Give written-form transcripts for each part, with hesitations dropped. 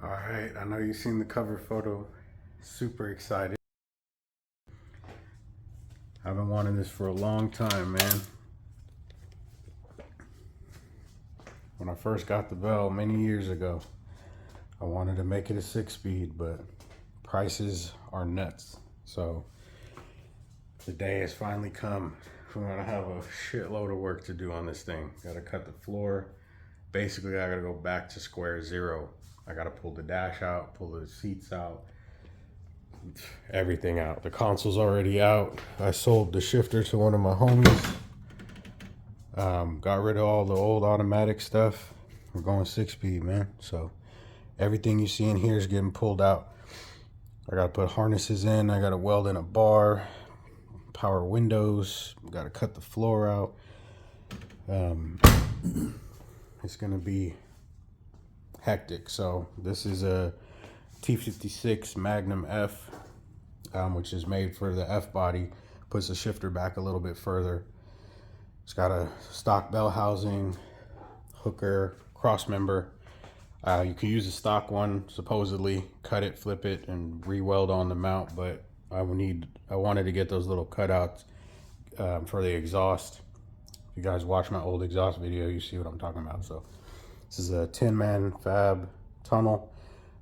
All right, I know you've seen the cover photo. Super excited. I've been wanting this for a long time, man. When I first got the Bell many years ago, I wanted to make it a 6-speed, but prices are nuts. So the day has finally come. I'm gonna have a shitload of work to do on this thing. Gotta cut the floor. Basically, I gotta go back to square zero. I gotta pull the dash out, pull the seats out, everything out. The console's already out. I sold the shifter to one of my homies. Got rid of all the old automatic stuff. We're going 6-speed, man. So everything you see in here is getting pulled out. I gotta put harnesses in. I gotta weld in a bar, power windows. Gotta cut the floor out. It's gonna be hectic. So this is a T56 Magnum F, which is made for the F body. Puts the shifter back a little bit further. It's got a stock bell housing, hooker, cross member. You can use a stock one, supposedly, cut it, flip it, and re-weld on the mount, but I wanted to get those little cutouts for the exhaust. If you guys watch my old exhaust video, you see what I'm talking about. So this is a 10-man fab tunnel,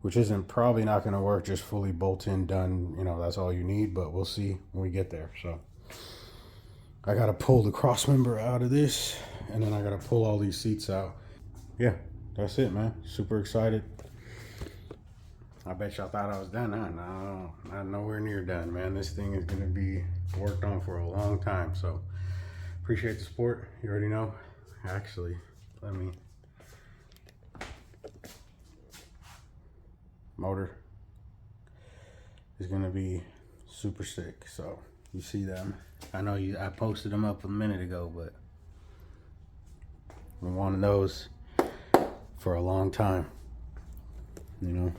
which isn't probably not going to work just fully bolt in, done. You know, that's all you need, but we'll see when we get there. So I got to pull the cross member out of this, and then I got to pull all these seats out. Yeah, that's it, man. Super excited. I bet y'all thought I was done, huh? No, not nowhere near done, man. This thing is going to be worked on for a long time. So appreciate the support. You already know. Actually, let me... Motor is going to be super sick. So you see them. I know I posted them up a minute ago, but we wanted those for a long time. You know,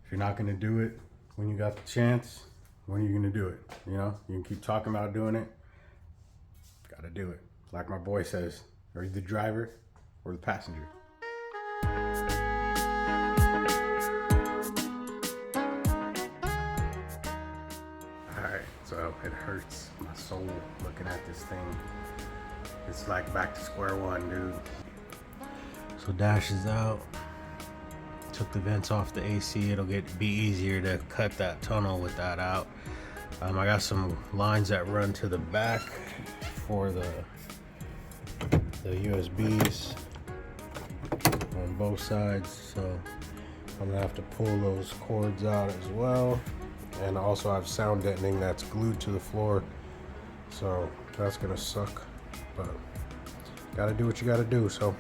if you're not going to do it when you got the chance, when are you going to do it? You know, you can keep talking about doing it. Got to do it. Like my boy says, are you the driver or the passenger? So it hurts my soul looking at this thing. It's like back to square one, dude. So dash is out. Took the vents off the AC. It'll be easier to cut that tunnel with that out. I got some lines that run to the back for the USBs on both sides. So I'm gonna have to pull those cords out as well. And also I have sound deadening that's glued to the floor, so that's gonna suck, but gotta do what you gotta do. So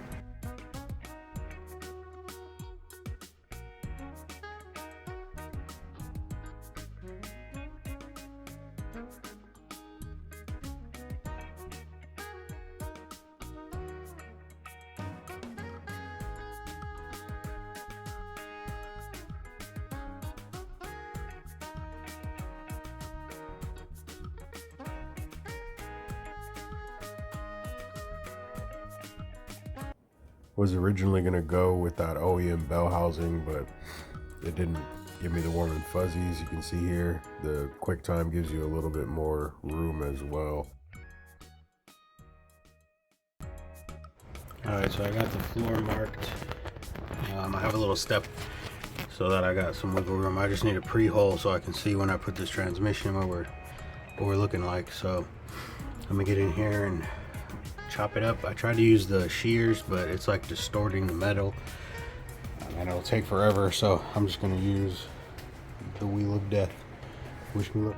was originally going to go with that OEM bell housing, but it didn't give me the warm and fuzzies. You can see here the QuickTime gives you a little bit more room as well. Alright, so I got the floor marked. I have a little step so that I got some wiggle room. I just need a pre-hole so I can see when I put this transmission what we're looking like. So let me get in here and chop it up. I tried to use the shears, but it's like distorting the metal and it'll take forever, so I'm just going to use the wheel of death. Wish me luck.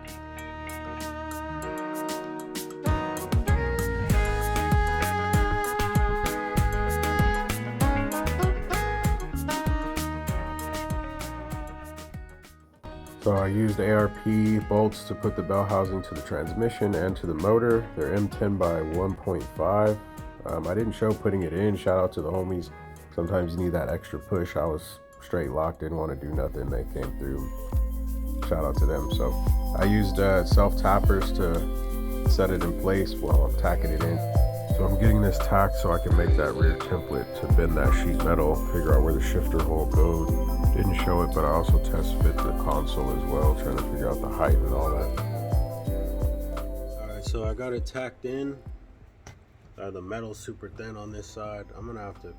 So I used ARP bolts to put the bell housing to the transmission and to the motor. They're M10 by 1.5. I didn't show putting it in. Shout out to the homies. Sometimes you need that extra push. I was straight locked, didn't want to do nothing. They came through. Shout out to them. So I used self tappers to set it in place while I'm tacking it in. So I'm getting this tacked so I can make that rear template to bend that sheet metal, figure out where the shifter hole goes. Didn't didn't show it, but I also test fit the console as well, trying to figure out the height and all that. Alright, so I got it tacked in. The metal's super thin on this side. I'm gonna have to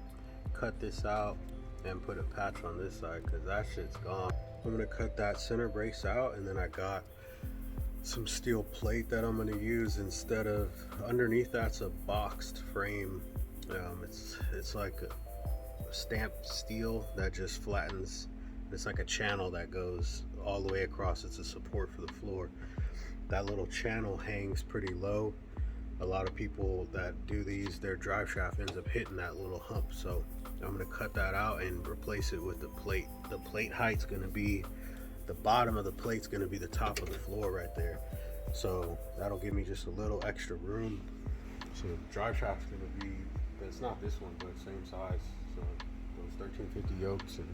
cut this out and put a patch on this side because that shit's gone. I'm gonna cut that center brace out, and then I got some steel plate that I'm gonna use instead of, underneath that's a boxed frame. It's like a stamped steel that just flattens. It's like a channel that goes all the way across. It's a support for the floor. That little channel hangs pretty low. A lot of people that do these, their drive shaft ends up hitting that little hump. So I'm gonna cut that out and replace it with the plate. The plate height's gonna be, the bottom of the plate's gonna be the top of the floor right there. So that'll give me just a little extra room. So the drive shaft's gonna be, it's not this one, but same size. So those 1350 yokes and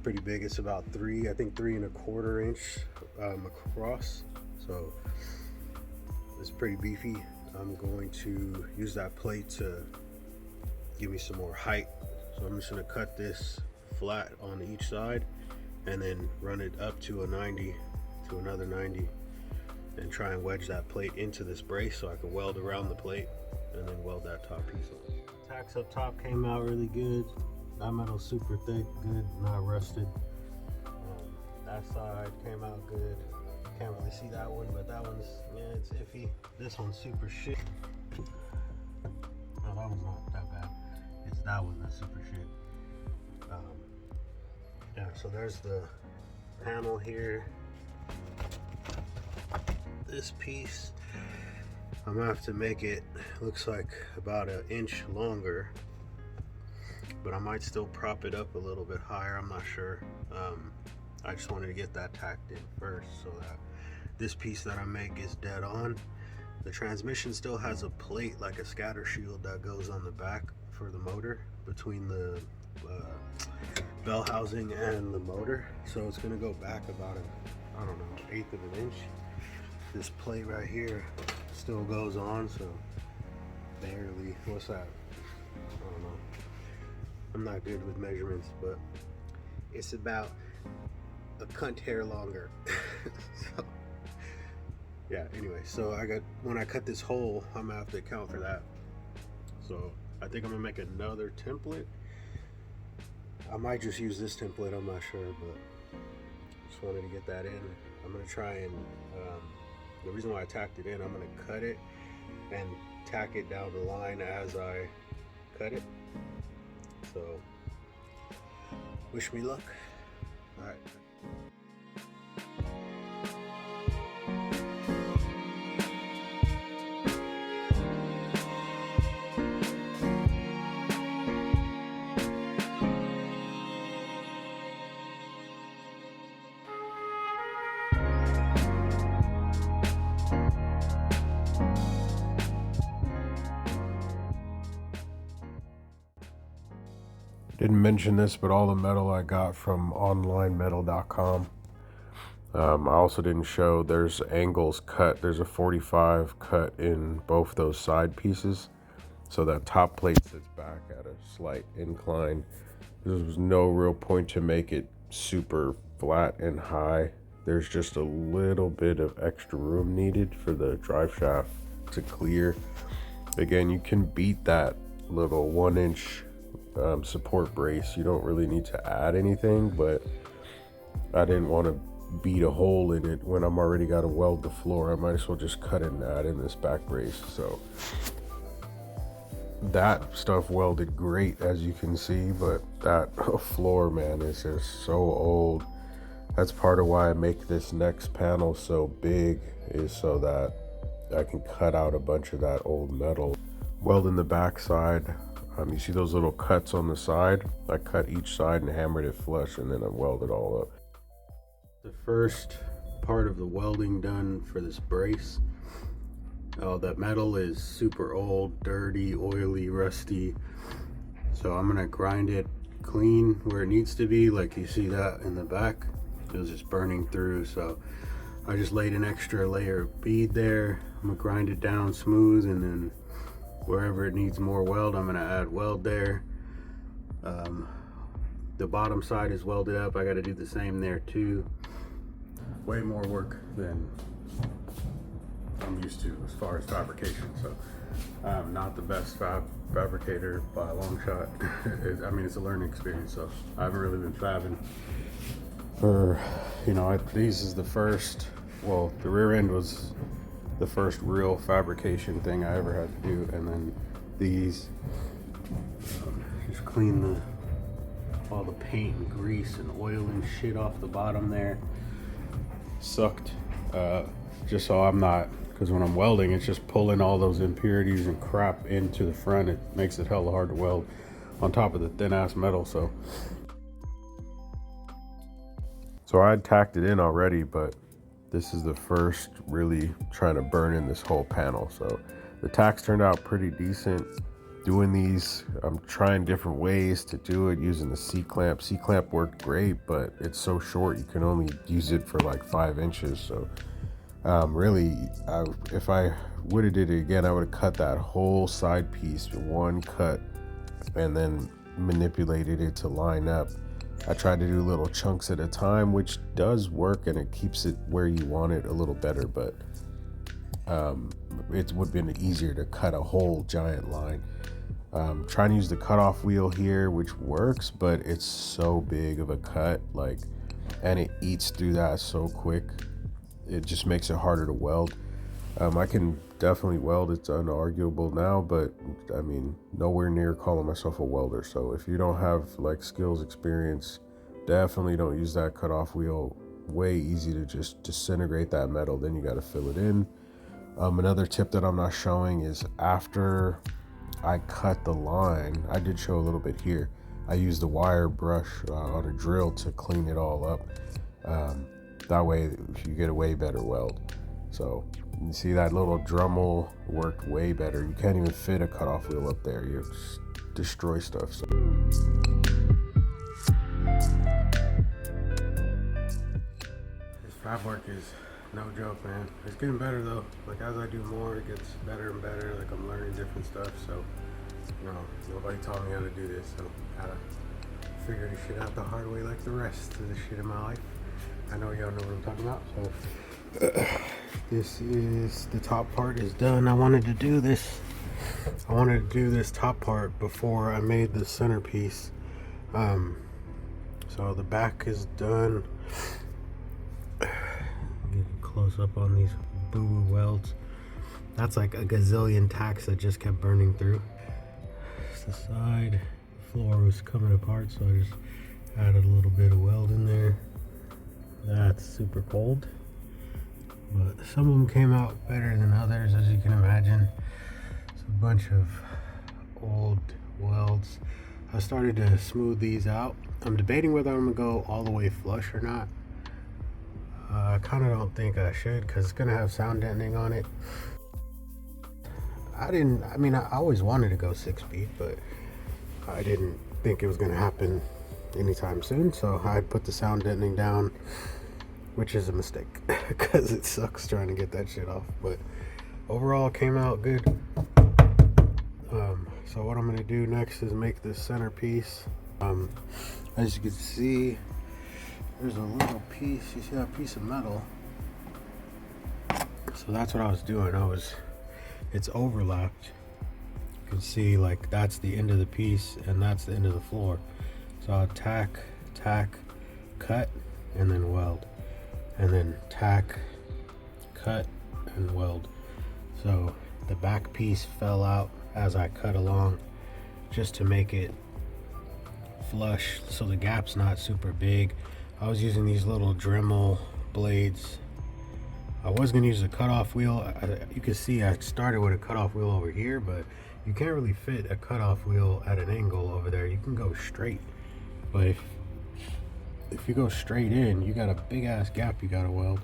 pretty big. It's about 3 and a quarter inch across. So it's pretty beefy. I'm going to use that plate to give me some more height. So I'm just gonna cut this flat on each side and then run it up to a 90, to another 90, and try and wedge that plate into this brace so I can weld around the plate and then weld that top piece on. Tacks up top came out really good. That metal's super thick, good, not rusted. That side came out good. Can't really see that one, but that one's, yeah, it's iffy. This one's super shit. No, that one's not that bad. It's that one that's super shit. Yeah, so there's the panel here. This piece, I'm gonna have to make it, looks like about an inch longer, but I might still prop it up a little bit higher. I'm not sure. I just wanted to get that tacked in first so that this piece that I make is dead on. The transmission still has a plate, like a scatter shield, that goes on the back for the motor between the bell housing and the motor. So it's gonna go back about I don't know, 1/8 of an inch. This plate right here still goes on, so barely, what's that? I don't know. I'm not good with measurements, but it's about a cunt hair longer. So, yeah, anyway, so when I cut this hole, I'm gonna have to account for that. So I think I'm gonna make another template. I might just use this template, I'm not sure, but just wanted to get that in. I'm gonna try and, the reason why I tacked it in, I'm gonna cut it and tack it down the line as I cut it. So wish me luck. All right. Didn't mention this, but all the metal I got from onlinemetal.com. I also didn't show there's angles cut. There's a 45 cut in both those side pieces. So that top plate sits back at a slight incline. There was no real point to make it super flat and high. There's just a little bit of extra room needed for the drive shaft to clear. Again, you can beat that little 1-inch support brace. You don't really need to add anything, but I didn't want to beat a hole in it when I'm already got to weld the floor. I might as well just cut it and add in this back brace. So that stuff welded great, as you can see, but that floor, man, is just so old. That's part of why I make this next panel so big, is so that I can cut out a bunch of that old metal. Weld in the back side. You see those little cuts on the side? I cut each side and hammered it flush, and then I welded all up. The first part of the welding done for this brace. That metal is super old, dirty, oily, rusty. So I'm gonna grind it clean where it needs to be. Like you see that in the back, it was just burning through. So I just laid an extra layer of bead there. I'm gonna grind it down smooth, and then wherever it needs more weld, I'm gonna add weld there. The bottom side is welded up. I got to do the same there too. Way more work than I'm used to as far as fabrication. So I'm not the best fabricator by a long shot. I mean, it's a learning experience, so I haven't really been fabbing for, you know, these is the first, well, the rear end was the first real fabrication thing I ever had to do. And then these, just clean all the paint and grease and oil and shit off the bottom there. Sucked, just so I'm not, because when I'm welding, it's just pulling all those impurities and crap into the front. It makes it hella hard to weld on top of the thin ass metal. So I had tacked it in already, but this is the first really trying to burn in this whole panel. So the tacks turned out pretty decent. Doing these, I'm trying different ways to do it using the C-clamp. C-clamp worked great, but it's so short you can only use it for like 5 inches. So really, if I would have did it again, I would have cut that whole side piece one cut and then manipulated it to line up. I tried to do little chunks at a time, which does work and it keeps it where you want it a little better, but it would have been easier to cut a whole giant line. Trying to use the cutoff wheel here, which works, but it's so big of a cut, like, and it eats through that so quick. It just makes it harder to weld. I can definitely weld, it's unarguable now, but I mean, nowhere near calling myself a welder. So if you don't have like skills, experience, definitely don't use that cutoff wheel. Way easy to just disintegrate that metal, then you got to fill it in. Another tip that I'm not showing is after I cut the line, I did show a little bit here, I used the wire brush on a drill to clean it all up. That way you get a way better weld. So you see that little Dremel worked way better. You can't even fit a cutoff wheel up there. You just destroy stuff. So this fab work is no joke, man. It's getting better though. Like as I do more, it gets better and better. Like I'm learning different stuff. So, you know, nobody taught me how to do this. So I gotta figure this shit out the hard way like the rest of the shit in my life. I know y'all know what I'm talking about. So this is, the top part is done. I wanted to do this top part before I made the centerpiece. So the back is done. Get close up on these boo-boo welds. That's like a gazillion tacks that just kept burning through. The side floor was coming apart, so I just added a little bit of weld in there. That's super cold, but some of them came out better than others, as you can imagine. It's a bunch of old welds. I started to smooth these out. I'm debating whether I'm gonna go all the way flush or not. I kind of don't think I should, because it's gonna have sound deadening on it. I always wanted to go 6-speed, but I didn't think it was gonna happen anytime soon, so I put the sound deadening down, which is a mistake because it sucks trying to get that shit off, but overall it came out good. So what I'm going to do next is make this centerpiece. As you can see, there's a little piece, you see that piece of metal? So that's what I was doing. It's overlapped. You can see like that's the end of the piece and that's the end of the floor. So I'll tack, cut, and then weld. And then tack, cut, and weld. So the back piece fell out as I cut along, just to make it flush so the gap's not super big. I was using these little Dremel blades. I was going to use a cutoff wheel. You can see I started with a cutoff wheel over here, but you can't really fit a cutoff wheel at an angle over there. You can go straight, but if you go straight in, you got a big ass gap you gotta weld.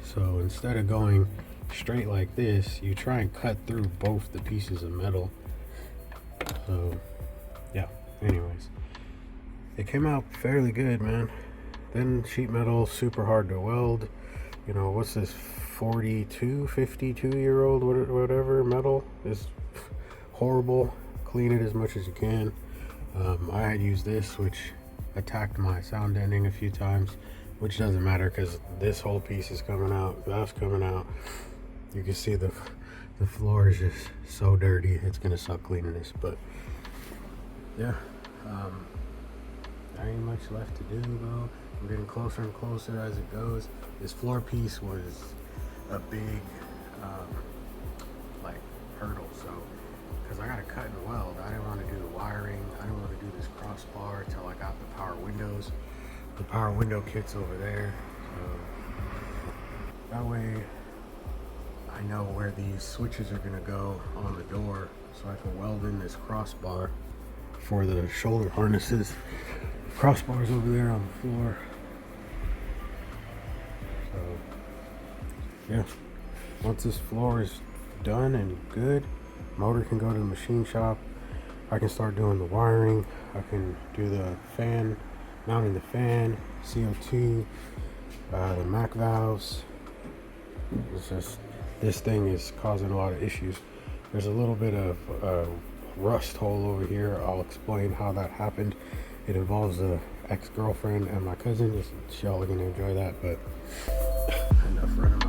So instead of going straight like this, you try and cut through both the pieces of metal. So yeah, anyways, it came out fairly good, man. Then sheet metal, super hard to weld. You know, what's this 52-year-old whatever metal is horrible. Clean it as much as you can. I had used this, which attacked my sound deadening a few times, which doesn't matter because this whole piece is coming out, that's coming out. You can see the floor is just so dirty. It's gonna suck cleaning this, but yeah, there ain't much left to do though. I'm getting closer and closer as it goes. This floor piece was a big like hurdle, so because I gotta cut and weld, I didn't want to do the wiring, I didn't want to do this crossbar till I got the power windows. The power window kit's over there, so that way I know where these switches are gonna go on the door, so I can weld in this crossbar for the shoulder harnesses. Crossbars over there on the floor. So yeah, once this floor is done and good, motor can go to the machine shop. I can start doing the wiring. I can do the fan, mounting the fan, CO2, the MAC valves. It's just, this thing is causing a lot of issues. There's a little bit of rust hole over here. I'll explain how that happened. It involves a ex-girlfriend and my cousin. Y'all are gonna enjoy that, but enough running my